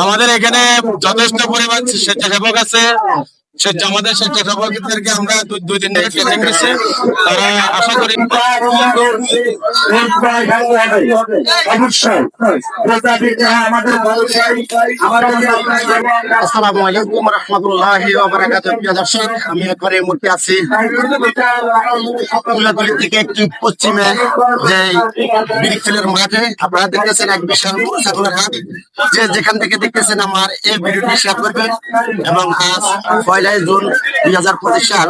আমাদের এখানে যথেষ্ট পরিমাণ স্বেচ্ছাসেবক আছে। আমাদের স্বেচ্ছাসেবকদেরকে আমরা 2-3 দিন ট্রেনিং দিচ্ছি। তারা আশা করি আসসালামু আলাইকুম রাহমাতুল্লাহি ওয়া বারাকাতুহু। প্রিয় দর্শক, আমি এখন এই মুহূর্তে আছি তুলাতুলি থেকে একটু পশ্চিমে যে বিরিকফিলের মাঠে। আপনারা দেখতেছেন এক বিশাল ছাগলের হাট। যে যেখান থেকে দেখতেছেন আমার এই ভিডিওটি শেয়ার করবেন। এবং আজ 1 জুন 2025 সাল,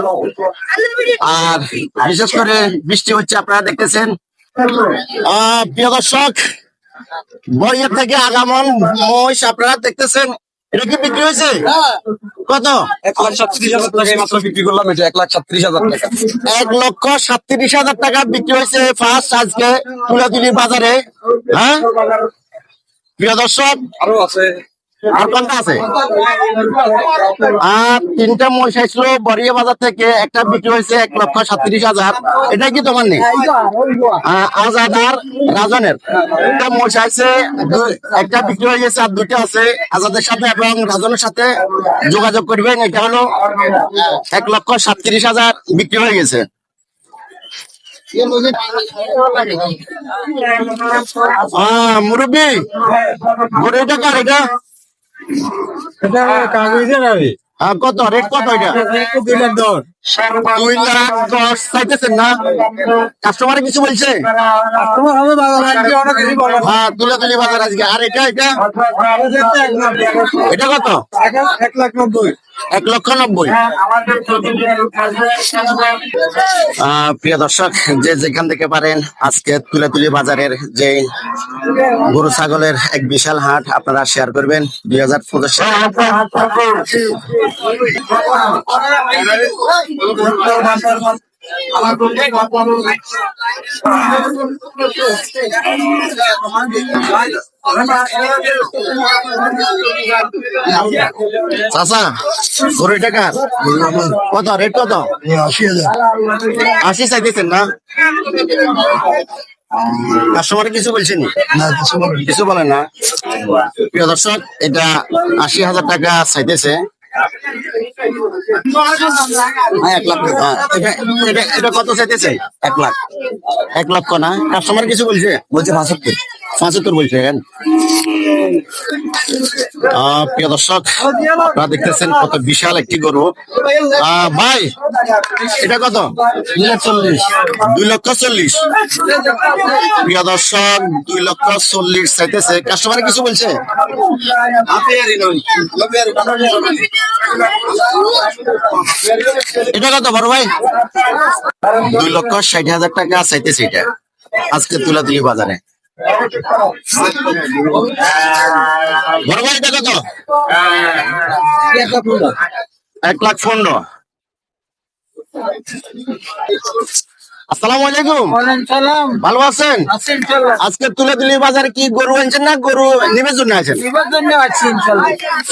আর বিশেষ করে বৃষ্টি হচ্ছে, আপনারা দেখতেছেন। প্রিয় দর্শক, বইয়ের থেকে আগামন মহিষ আপনারা দেখতেছেন। এটা কি বিক্রি হয়েছে? কত? 1,37,000 টাকায় মাত্র বিক্রি করলাম। এটা 1,37,000 টাকা। 1,37,000 টাকা বিক্রি হয়েছে ফার্স্ট আজকে তুলাতুলি বাজারে। হ্যাঁ প্রিয় দর্শক, আরো আছে, আর কোনটা আছে? আর 3টা মহিষ আসছিল বরিয়া বাজার থেকে। একটা বিক্রি হয়েছে 1,37,000। এটা কি তোমার নেই? আজাদ আর রাজনের একটা মহিষ আছে, একটা বিক্রি হয়ে গেছে, আর 2টা আছে। আজাদের সাথে এবং রাজনের সাথে যোগাযোগ করবেন। এটা হলো 1,37,000 বিক্রি হয়ে গেছে। মুরব্বী, এটা কার? এটা কত রেট? কত এটা? 2,10,000 চাইতেছেন না? কাস্টমার কিছু বলছে? তুলাতুলি বাজার আজকে। আর এটা এটা এটা কত? 1,90,000। 1,90,000। প্রিয় দর্শক, যে যেখান থেকে পারেন আজকে তুলাতুলি বাজারের যে গরু ছাগলের এক বিশাল হাট আপনারা শেয়ার করবেন। 2025 সাল। চাচা, গরু টাকা কত? রেট কত? 80 চাইতেছেন না? কাস্টমার কিছু বলছেন? কিছু বলে না। প্রিয় দর্শক, এটা 80,000 টাকা চাইতেছে। 1 লাখ। এটা কত চাইতেছে? 1 লাখ। 1 লক্ষ না? কাস্টমার কিছু বলছে? 75 বলছেন। প্রিয় দর্শক, আপনারা দেখতেছেন কত বিশাল একটি গরু। ভাই, এটা কত? 2,40,000। প্রিয় দর্শক, 2,40,000 চাইতেছে। কাস্টমার কিছু বলছে? এটা কত বড় ভাই? 2,60,000 টাকা চাইতেছে এটা আজকে তুলাতুলি বাজারে। বড় ভাই, এটা কত? 1,15,000। আসসালামু আলাইকুম। ভালো আছেন? আজকে তুলাতুলি বাজারে কি গরু আনছেন না গরু নিবের জন্য আছেন?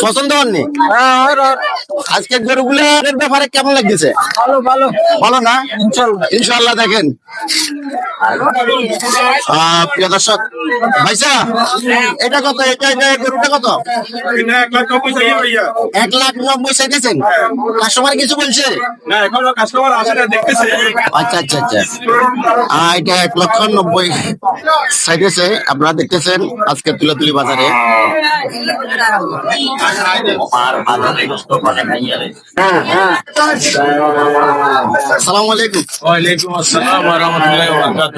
পছন্দ হননি? আজকে গরুগুলোর ব্যাপারে কেমন লাগছে? ভালো না? ইনশাল্লাহ। দেখেন প্রিয় দর্শক, ভাইসা এটা কত? এটা গরুটা কত? 1,90,000 চাইতেছেন। কাস্টমার কিছু বলছে? আচ্ছা আচ্ছা আচ্ছা। এটা 1,90,000 চাইতেছে। আপনারা দেখতেছেন আজকে তুলাতুলি বাজারে। আসসালামু আলাইকুম। ওয়ালাইকুম আসসালাম ওয়া রাহমাতুল্লাহি ওয়া বারাকাতুহু।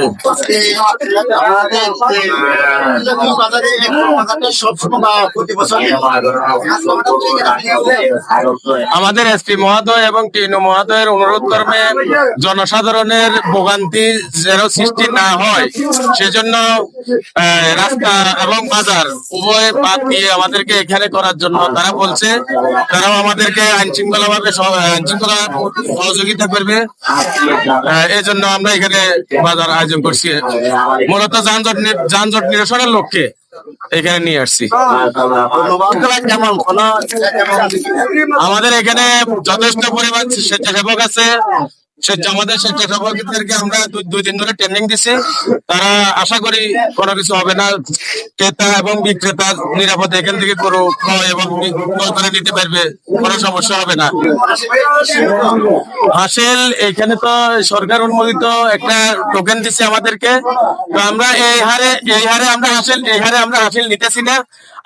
আমাদের এসপি মহোদয় এবং টিএনও মহোদয়ের অনুরোধ ক্রমে জনসাধারণের ভোগান্তি যেন সৃষ্টি না হয় সেজন্য রাস্তা এবং বাজার উভয় বাদ দিয়ে আমাদেরকে এখানে করার জন্য তারা বলছে। তারাও আমাদেরকে আইনশৃঙ্খলা সহযোগিতা করবে। এই জন্য আমরা এখানে বাজার আয়োজন করছি, মূলত যানজট নিরসনের লক্ষ্যে এখানে নিয়ে আসছি। আমাদের এখানে যথেষ্ট পরিমাণ স্বেচ্ছাসেবক আছে। আমাদের স্বেচ্ছাসেবকদেরকে আমরা 2 দিন ধরে ট্রেনিং দিছি। তারা আশা করি কোনো কিছু হবে না, ক্রেতা এবং বিক্রেতা নিরাপদে এখান থেকে গরু ক্রয় এবং ক্রয় করে নিতে পারবে, কোনো সমস্যা হবে না। হাসিল এখানে তো সরকার অনুমোদিত একটা টোকেন দিচ্ছে আমাদেরকে, তো আমরা এই হারে আমরা হাসিল নিতেছি না।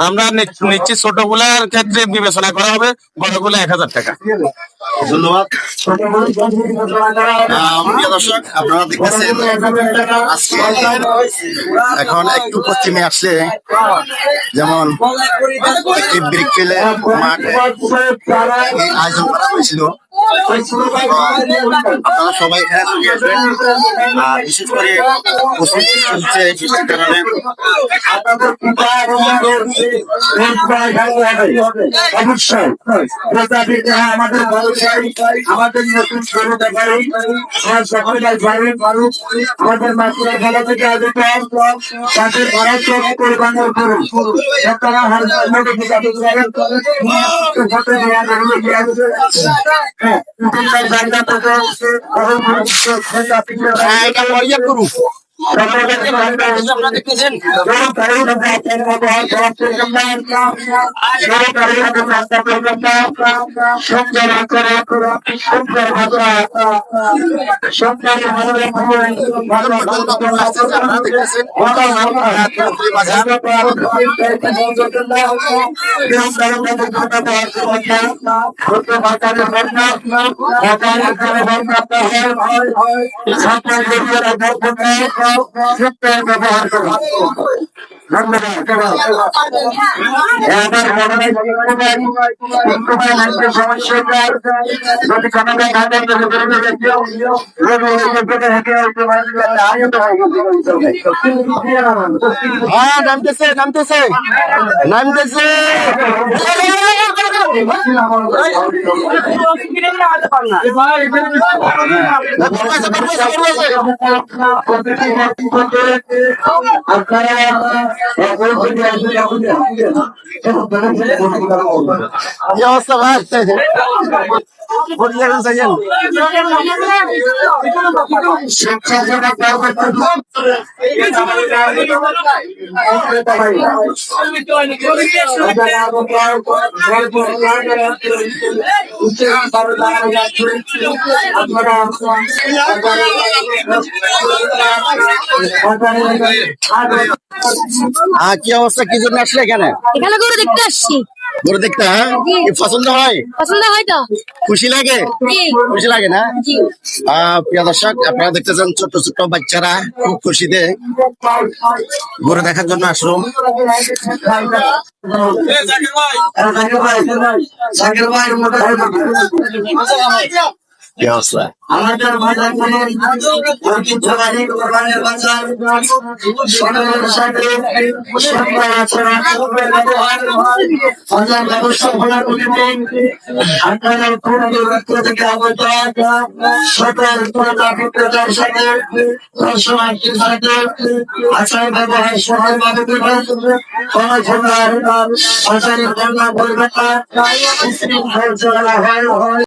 আমরা নিচ্ছি ছোটগুলার ক্ষেত্রে বিবেচনা করা হবে, বড়গুলো 1000 টাকা। ধন্যবাদ। প্রিয় দর্শক, আপনারা দেখতেছেন আজকে এখন একটু পশ্চিমে আসলে যেমন একটি ব্রিক ফেলে মাঠ এই আয়োজন করা হয়েছিল। আপনারা সবাই এখানে চলে আসবেন, আর বিশেষ করে প্রস্তুতি চলছে বৃষ্টির কারণে। আমাদের নতুন শুরু দেখাই আমার সকল আমাদের মাতৃ খেলা থেকে আগত তাদের ভারত কোরবানের করুন তারা করুন। ব্যবহার করা নামতেছে কি অবস্থা ভাই? কি অবস্থা, কি জন্য আসলে এখানে? এখানে গরু দেখতে আসছি। গরু দেখতে? হ্যাঁ, পছন্দ হয়? পছন্দ হয় তো? খুশি লাগে? খুশি লাগে না? প্রিয় দর্শক, আপনারা দেখতেছেন ছোট ছোট বাচ্চারা খুব খুশিতে গরু দেখার জন্য আসলো। কি অবস্থা? আমাদের বাজার ঐতিহ্যবাহী কোরবানের বাজার সরকারের সাথে বাজার ব্যবস্থাপনা করতে আপনাদের পূর্ণ থেকে আগত সকল বিক্রেতার সাথে দর্শনার্থীর সাথে আচার ব্যবহার সহায়ভাবে দেবেন। কোন ধরনের আচারের বর্ণনা করবেন না, হয়